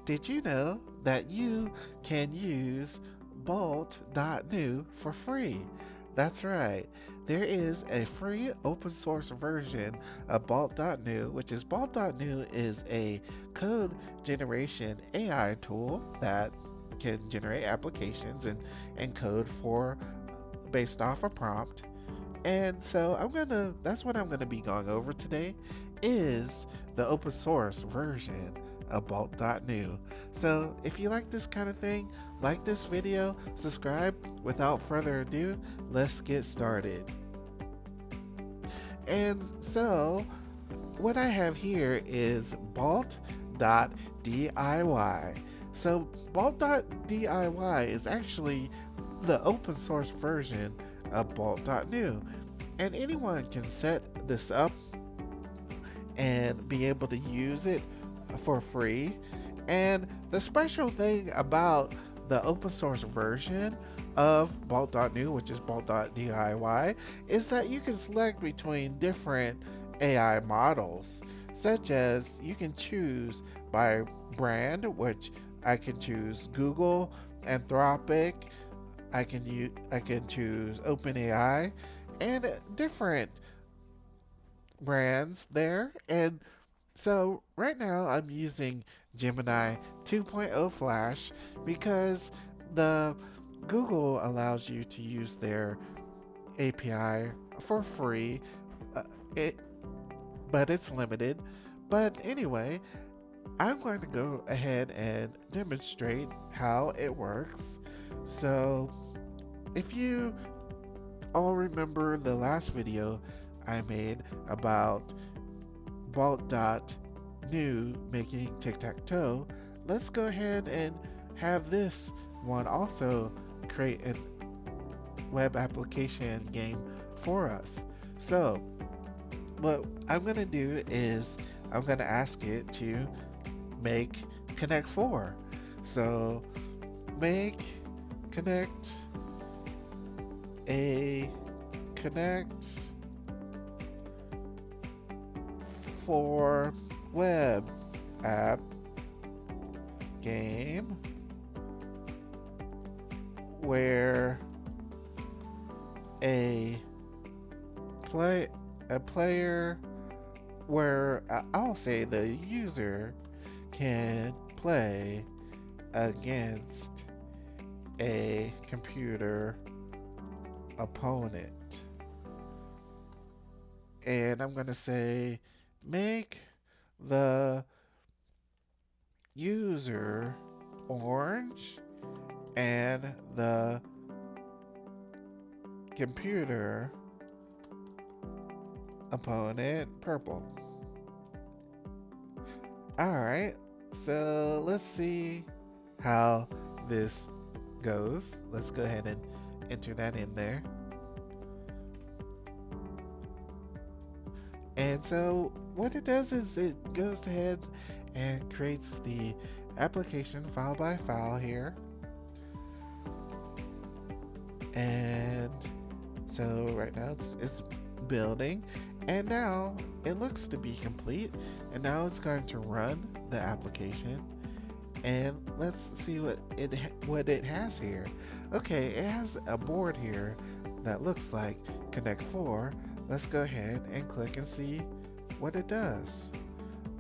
Did you know that you can use Bolt.new for free? That's right. There is a free open source version of Bolt.new, which is Bolt.new is a code generation AI tool that can generate applications and code for based off a prompt. And so that's what I'm gonna be going over today is the open source version of Bolt.new. So if you like this kind of thing, like this video, subscribe. Without further ado, let's get started. And so what I have here is Bolt.diy. So Bolt.diy is actually the open source version of Bolt.new, and anyone can set this up and be able to use it for free. And the special thing about the open source version of Bolt.new, which is Bolt.diy, is that you can select between different AI models, such as you can choose by brand, which I can choose Google, Anthropic, I can choose OpenAI, and different brands there. And so right now I'm using Gemini 2.0 Flash because the Google allows you to use their API for free, but it's limited. But anyway, I'm going to go ahead and demonstrate how it works. So if you all remember the last video I made about Bolt.new making tic-tac-toe, let's go ahead and have this one also create a web application game for us. So what I'm going to do is I'm going to ask it to make Connect 4. So make Connect for web app game where I'll say the user can play against a computer opponent. And I'm going to say make the user orange and the computer opponent purple. Alright, so let's see how this goes. Let's go ahead and enter that in there. And so what it does is it goes ahead and creates the application file by file here. And so right now it's building, and now it looks to be complete, and now it's going to run the application. And let's see what it has here. Okay, it has a board here that looks like Connect 4. Let's go ahead and click and see what it does.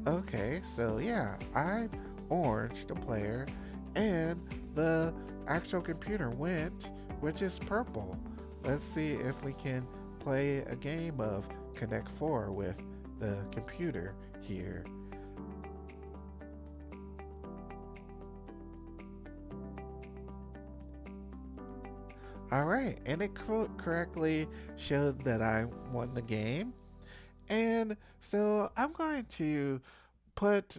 Okay, so yeah, I'm orange, the player, and the actual computer went, which is purple. Let's see if we can play a game of Connect 4 with the computer here. Alright, and it correctly showed that I won the game. And so I'm going to put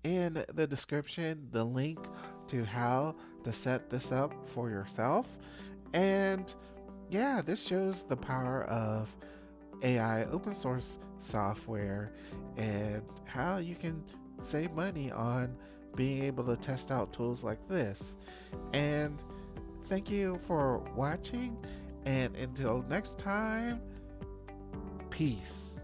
in the description the link to how to set this up for yourself. And yeah, this shows the power of AI open source software and how you can save money on being able to test out tools like this. And thank you for watching, and until next time, peace.